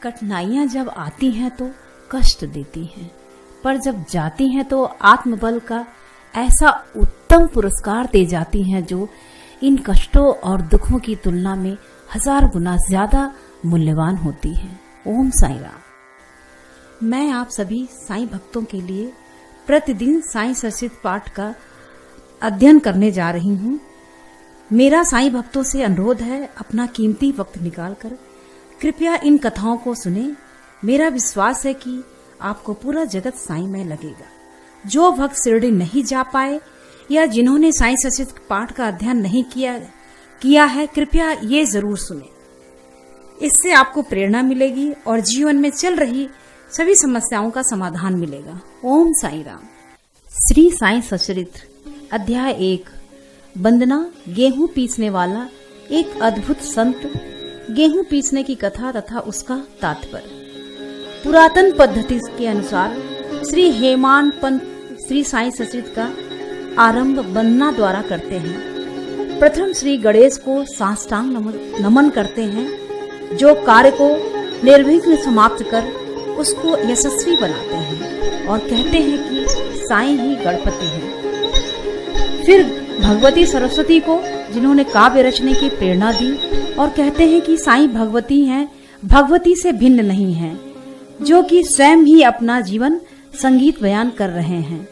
कठिनाइयां जब आती हैं तो कष्ट देती हैं, पर जब जाती हैं तो आत्मबल का ऐसा उत्तम पुरस्कार दे जाती हैं जो इन कष्टों और दुखों की तुलना में 1000 गुना ज्यादा मूल्यवान होती है। ओम साईं राम। मैं आप सभी साईं भक्तों के लिए प्रतिदिन साईं सचित पाठ का अध्ययन करने जा रही हूँ। मेरा साईं भक्तों से अनुरोध है, अपना कीमती वक्त निकालकर कृपया इन कथाओं को सुने। मेरा विश्वास है कि आपको पूरा जगत साईंमय लगेगा। जो भक्त शिरडी नहीं जा पाए या जिन्होंने साईं सचित पाठ का अध्ययन नहीं किया है, कृपया ये जरूर सुने। इससे आपको प्रेरणा मिलेगी और जीवन में चल रही सभी समस्याओं का समाधान मिलेगा। ओम साईं राम। श्री साईं सचरित्र अध्याय 1। वंदना। गेहूं पीसने वाला। एक अद्भुत संत। गेहूं पीसने की कथा तथा उसका तात्पर्य। पुरातन पद्धति के अनुसार श्री हेमान पंत श्री साईं सचरित्र का आरंभ वंदना द्वारा करते हैं। प्रथम श्री गणेश को साष्टांग नमन करते हैं, जो कार्य को निर्विघ्न समाप्त कर उसको यशस्वी बनाते हैं और कहते हैं कि साईं ही गणपति हैं। फिर भगवती सरस्वती को, जिन्होंने काव्य रचने की प्रेरणा दी, और कहते हैं कि साईं भगवती हैं, भगवती से भिन्न नहीं हैं, जो कि स्वयं ही अपना जीवन संगीत बयान कर रहे हैं।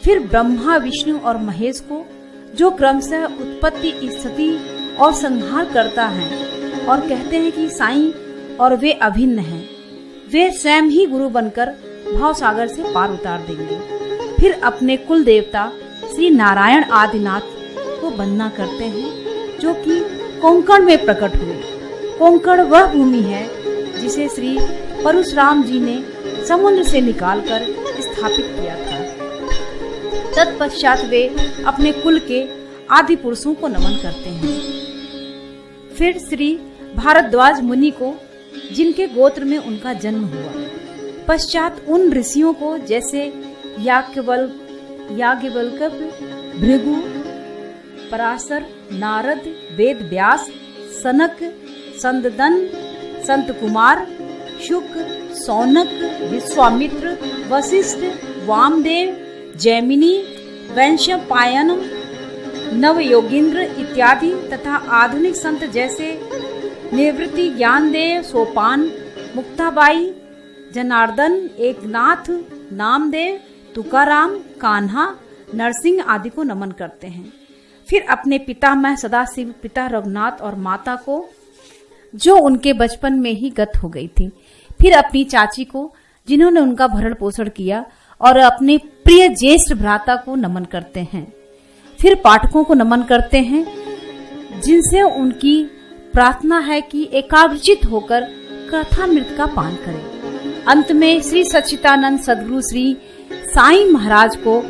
फिर ब्रह्मा, विष्णु और महेश को, जो क्रमशः उत्पत्ति, स्थिति और संहार करता है, और कहते हैं कि साईं और वे अभिन्न हैं, वे स्वयं ही गुरु बनकर भाव सागर से पार उतार देंगे। फिर अपने कुल देवता श्री नारायण आदिनाथ को वंदना करते हैं, जो कि कोंकण में प्रकट हुए। कोंकण वह भूमि है जिसे श्री परशुराम जी ने समुद्र से निकालकर स्थापित किया था। तत्पश्चात वे अपने कुल के आदि पुरुषों को नमन करते हैं। फिर श्री भारद्वाज मुनि को, जिनके गोत्र में उनका जन्म हुआ। पश्चात उन ऋषियों को, जैसे याज्ञवल्क्य, भृगु, पराशर, नारद, वेद व्यास, सनक, संददन, संत कुमार, शुक, सौनक, विश्वामित्र, वशिष्ठ, वामदेव, जैमिनी, वैशंपायन, नवयोगींद्र इत्यादि तथा आधुनिक संत जैसे निवृत्ति, ज्ञानदेव, सोपान, मुक्ताबाई, जनार्दन, एकनाथ, नामदेव, तुकाराम, कान्हा, नरसिंह आदि को नमन करते हैं। फिर अपने पितामह सदाशिव, पिता रघुनाथ और माता को, जो उनके बचपन में ही गत हो गई थी। फिर अपनी चाची को, जिन्होंने उनका भरण पोषण किया, और अपने प्रिय ज्येष्ठ भ्राता को नमन करते हैं। फिर पाठकों को नमन करते हैं, जिनसे उनकी प्रार्थना है कि एकाग्रचित होकर कथामृत का पान करें। अंत में श्री सच्चिदानंद सद्गुरु श्री साईं महाराज को,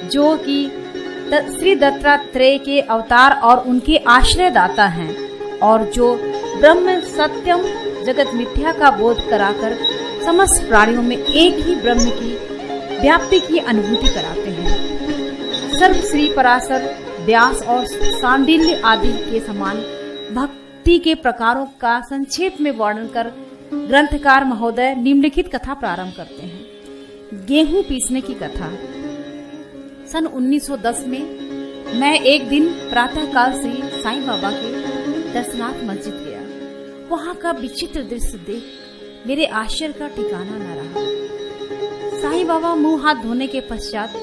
जो कि श्री दत्तात्रेय के अवतार और उनके आश्रयदाता हैं, और जो ब्रह्म सत्यम जगत मिथ्या का बोध कराकर समस्त प्राणियों में एक ही ब्रह्म की व्याप्ति की अनुभूति कराते हैं। सर्व श्री पराशर, व्यास और सांडिल्य आदि के समान भक्ति के प्रकारों का संक्षेप में वर्णन कर ग्रंथकार महोदय निम्नलिखित कथा प्रारंभ करते हैं। गेहूं पीसने की कथा। सन 1910 में मैं एक दिन प्रातःकाल श्री साईं बाबा के दर्शनार्थ मस्जिद गया। वहाँ का विचित्र दृश्य देख मेरे आश्चर्य का ठिकाना न रहा। साईं बाबा मुंह हाथ धोने के पश्चात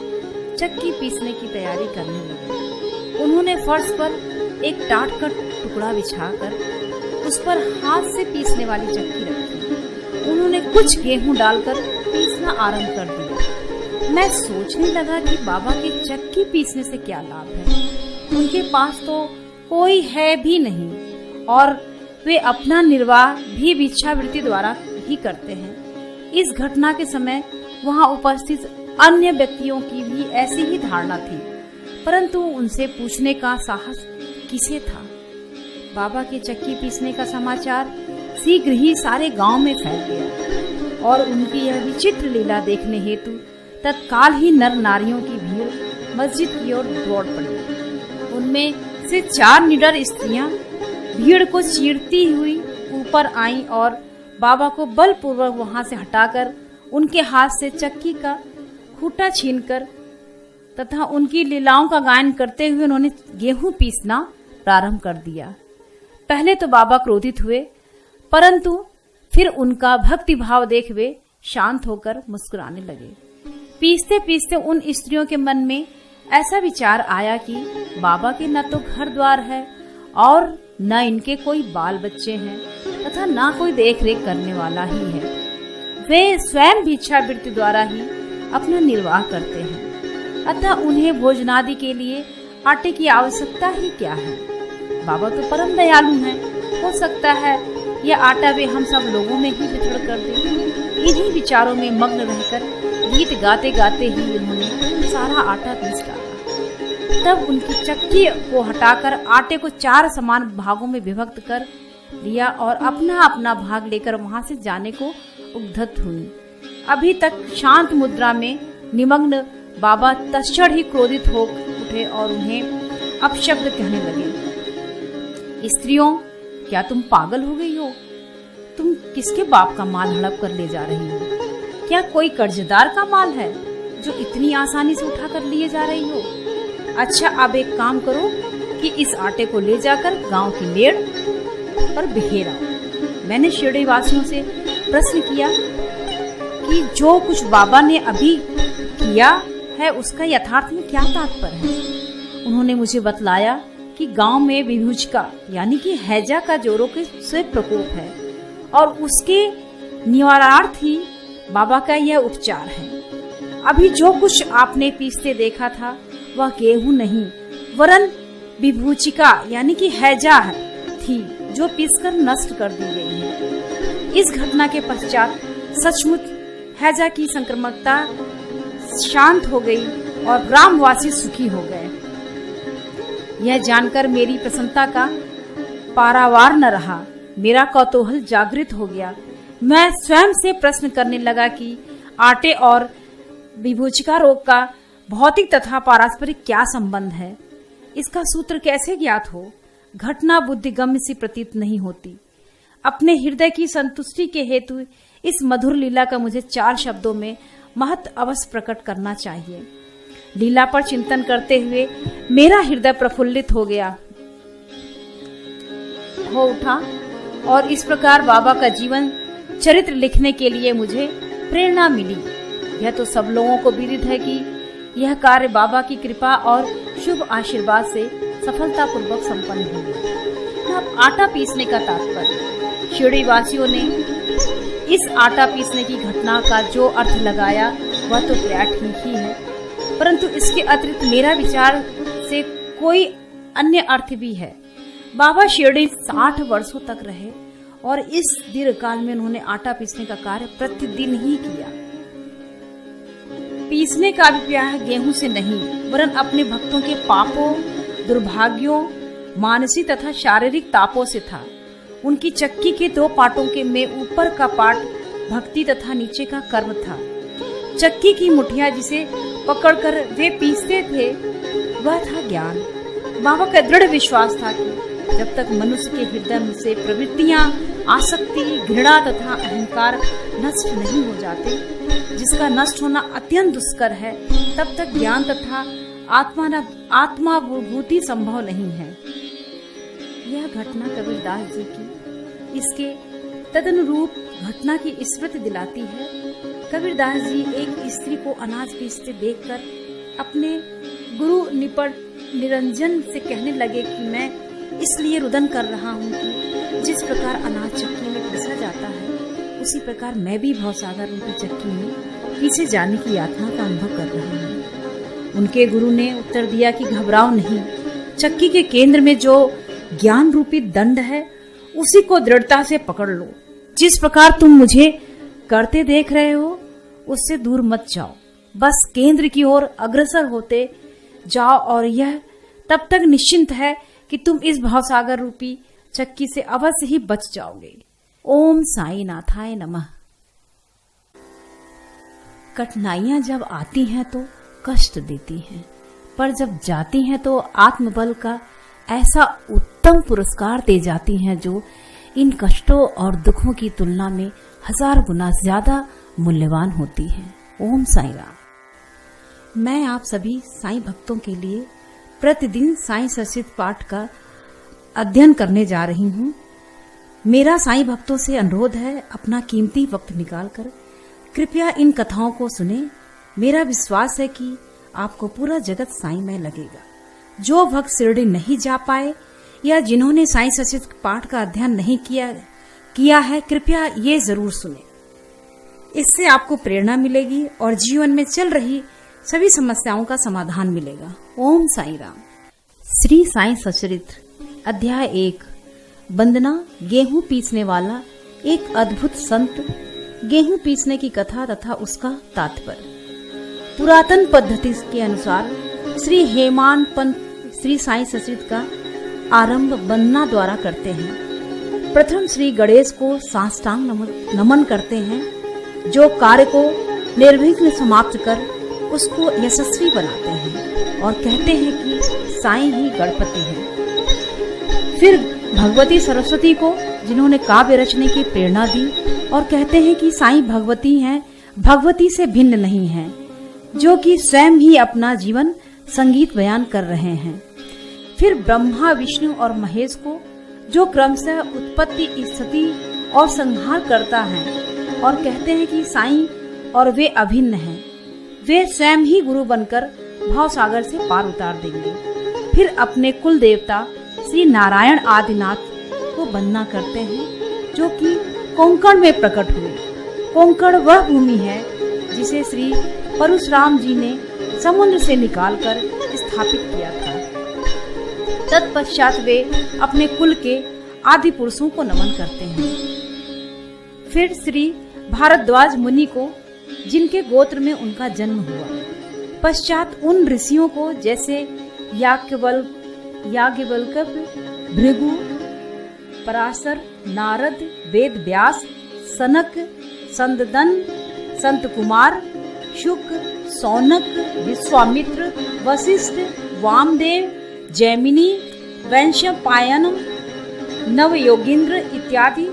चक्की पीसने की तैयारी करने लगे। उन्होंने फर्श पर एक टाट का टुकड़ा बिछाकर उस पर हाथ से पीसने वाली चक्की रखी। उन्होंने कुछ गेहूं डालकर पीसना आरंभ कर दिया। मैं सोचने लगा कि बाबा के चक्की पीसने से क्या लाभ है। उनके पास तो कोई है भी नहीं और वे अपना निर्वाह भी भिक्षावृत्ति द्वारा ही करते हैं। इस घटना के समय वहां उपस्थित अन्य व्यक्तियों की भी ऐसी ही धारणा थी, परंतु उनसे पूछने का साहस किसे था। बाबा के चक्की पीसने का समाचार शीघ्र ही सारे गांव में फैल गया और उनकी यह विचित्र लीला देखने हेतु तत्काल ही नर नारियों की भीड़ मस्जिद की ओर दौड़ पड़ी। उनमें से 4 निडर स्त्रियां भीड़ को चीरती हुई ऊपर आईं और बाबा को बलपूर्वक वहां से हटाकर उनके हाथ से चक्की का खूंटा छीनकर तथा उनकी लीलाओं का गायन करते हुए उन्होंने गेहूं पीसना प्रारंभ कर दिया। पहले तो बाबा क्रोधित हुए, परंतु फिर उनका भक्ति भाव देख वे शांत होकर मुस्कुराने लगे। पीसते पीसते उन स्त्रियों के मन में ऐसा विचार आया कि बाबा के न तो घर द्वार है और न इनके कोई बाल बच्चे हैं तथा न कोई देख रेख करने वाला ही है। वे स्वयं भिक्षावृत्ति द्वारा ही अपना निर्वाह करते हैं, अतः उन्हें भोजनादि के लिए आटे की आवश्यकता ही क्या है। बाबा तो परम दयालु हैं, हो सकता है यह आटा वे हम सब लोगों में ही वितरण कर दें। इन्हीं विचारों में मग्न रहकर गीत गाते गाते ही उन्होंने सारा आटा पीस डाला। तब उनकी चक्की को हटाकर आटे को 4 समान भागों में विभक्त कर लिया और अपना अपना भाग लेकर वहां से जाने को उद्यत हुई। अभी तक शांत मुद्रा में निमग्न बाबा तत्क्षण ही क्रोधित हो उठे और उन्हें अपशब्द कहने लगे। स्त्रियों, क्या तुम पागल हो गई हो? तुम किसके बाप का माल हड़प कर ले जा रही हो? क्या कोई कर्जदार का माल है जो इतनी आसानी से उठा कर लिए जा रही हो? अच्छा, अब एक काम करो कि इस आटे को ले जाकर गांव की मेड़ पर बिखेरा। मैंने शिरडी वासियों से प्रश्न किया कि जो कुछ बाबा ने अभी किया है उसका यथार्थ में क्या तात्पर्य है। उन्होंने मुझे बतलाया कि गांव में विभूचिका यानी कि हैजा का जोरों से प्रकोप है और उसके निवारणार्थ ही बाबा का यह उपचार है। अभी जो कुछ आपने पीसते देखा था वह गेहूं नहीं वरन विभूचिका यानी कि हैजा थी जो पीसकर नष्ट कर दी गई है। इस घटना के पश्चात सचमुच हैजा की संक्रामकता शांत हो गई और ग्रामवासी सुखी हो गए। यह जानकर मेरी प्रसन्नता का पारावार न रहा। मेरा कौतूहल जागृत हो गया। मैं स्वयं से प्रश्न करने लगा कि आटे और विभूचिका रोग का भौतिक तथा पारस्परिक क्या संबंध है, इसका सूत्र कैसे ज्ञात हो। घटना बुद्धिगम्य सी प्रतीत नहीं होती। अपने हृदय की संतुष्टि के हेतु इस मधुर लीला का मुझे 4 शब्दों में महत्व अवश्य प्रकट करना चाहिए। लीला पर चिंतन करते हुए मेरा हृदय प्रफुल्लित हो उठा और इस प्रकार बाबा का जीवन चरित्र लिखने के लिए मुझे प्रेरणा मिली। यह तो सब लोगों को विदित है कि यह कार्य बाबा की कृपा और शुभ आशीर्वाद से सफलतापूर्वक संपन्न हुआ। अब आटा पीसने का तात्पर्य। शिरडी वासियों ने इस आटा पीसने की घटना का जो अर्थ लगाया वह तो प्राय ठीक ही है, परंतु इसके अतिरिक्त मेरा विचार से कोई अन्य अर्थ भी है। बाबा शिरडी 60 वर्षों तक रहे और इस दीर्घ काल में उन्होंने आटा पीसने का कार्य प्रतिदिन ही किया। पीसने का अभिप्राय गेहूं से नहीं वरन अपने भक्तों के पापों, दुर्भाग्यों, मानसिक तथा शारीरिक तापों से था। उनकी चक्की के 2 पाटों के में ऊपर का पाट भक्ति तथा नीचे का कर्म था। चक्की की मुठिया जिसे पकड़कर वे पीसते थे वह था ज्ञान। बाबा का दृढ़ विश्वास था कि जब तक मनुष्य के हृदय से प्रवृत्तियां, आसक्ति, घृणा तथा अहंकार नष्ट नहीं हो जाते, जिसका नष्ट होना अत्यंत दुष्कर है, तब तक ज्ञान तथा आत्मानुभूति संभव नहीं है। यह घटना कबीरदास जी की इसके तदनुरूप घटना की स्मृति दिलाती है। कबीरदास जी एक स्त्री को अनाज पीसते देखकर अपने गुरु निरंजन से कहने लगे कि मैं इसलिए रुदन कर रहा हूँ कि जिस प्रकार अनाज चक्की में पीसा जाता है उसी प्रकार मैं भी भवसागर उनकी चक्की में पीछे जाने की यातना का अनुभव कर रहा हूँ। उनके गुरु ने उत्तर दिया कि घबराओ नहीं, चक्की के केंद्र में जो ज्ञान रूपी दंड है उसी को दृढ़ता से पकड़ लो। जिस प्रकार तुम मुझे करते देख रहे हो उससे दूर मत जाओ, बस केंद्र की ओर अग्रसर होते जाओ और यह तब तक निश्चिंत है कि तुम इस भवसागर रूपी चक्की से अवश्य ही बच जाओगे। ओम साई नाथाय नमः। कठिनाइयां जब आती हैं तो कष्ट देती हैं, पर जब जाती हैं तो आत्मबल का ऐसा उत्तम पुरस्कार दे जाती हैं जो इन कष्टों और दुखों की तुलना में 1000 गुना ज्यादा मूल्यवान होती है। ओम साईं राम। मैं आप सभी साईं भक्तों के लिए प्रतिदिन साईं सचरित पाठ का अध्ययन करने जा रही हूँ। मेरा साईं भक्तों से अनुरोध है, अपना कीमती वक्त निकालकर कृपया इन कथाओं को सुने। मेरा विश्वास है कि आपको पूरा जगत साईंमय लगेगा। जो भक्त शिरडी नहीं जा पाए या जिन्होंने साईं सचरित पाठ का अध्ययन नहीं किया है, कृपया ये जरूर सुने। इससे आपको प्रेरणा मिलेगी और जीवन में चल रही सभी समस्याओं का समाधान मिलेगा। ओम साईं राम। श्री साईं सचरित्र अध्याय 1। वंदना। गेहूं पीसने वाला एक अद्भुत संत। गेहूं पीसने की कथा तथा उसका तात्पर्य। पुरातन पद्धति के अनुसार श्री हेमान पंत श्री साईं सचरित्र का आरंभ वंदना द्वारा करते हैं। प्रथम श्री गणेश को साष्टांग नमन करते हैं, जो कार्य को निर्विघ्न समाप्त कर उसको यशस्वी बनाते हैं और कहते हैं कि साईं ही गणपति हैं। फिर भगवती सरस्वती को, जिन्होंने काव्य रचने की प्रेरणा दी, और कहते हैं कि साईं भगवती हैं, भगवती से भिन्न नहीं हैं, जो कि स्वयं ही अपना जीवन संगीत बयान कर रहे हैं। फिर ब्रह्मा, विष्णु और महेश को, जो क्रमशः उत्पत्ति, स्थिति और संहार करता है, और कहते हैं कि साईं और वे अभिन्न हैं, वे स्वयं ही गुरु बनकर भाव सागर से पार उतार देंगे। फिर अपने कुल देवता श्री नारायण आदिनाथ को वंदना करते हैं, जो कि कोंकण में प्रकट हुए। कोंकण वह भूमि है जिसे श्री परशुराम जी ने समुद्र से निकालकर स्थापित किया था। तत्पश्चात वे अपने कुल के आदि पुरुषों को नमन करते हैं। फिर श्री भारद्वाज मुनि को, जिनके गोत्र में उनका जन्म हुआ। पश्चात उन ऋषियों को, जैसे याज्ञवल्क्य, भृगु, पराशर, नारद, वेद व्यास, सनक, सनदन, संत कुमार, शुक, सौनक, विश्वामित्र, वशिष्ठ, वामदेव, जैमिनी, वैशंपायन, नवयोगींद्र इत्यादि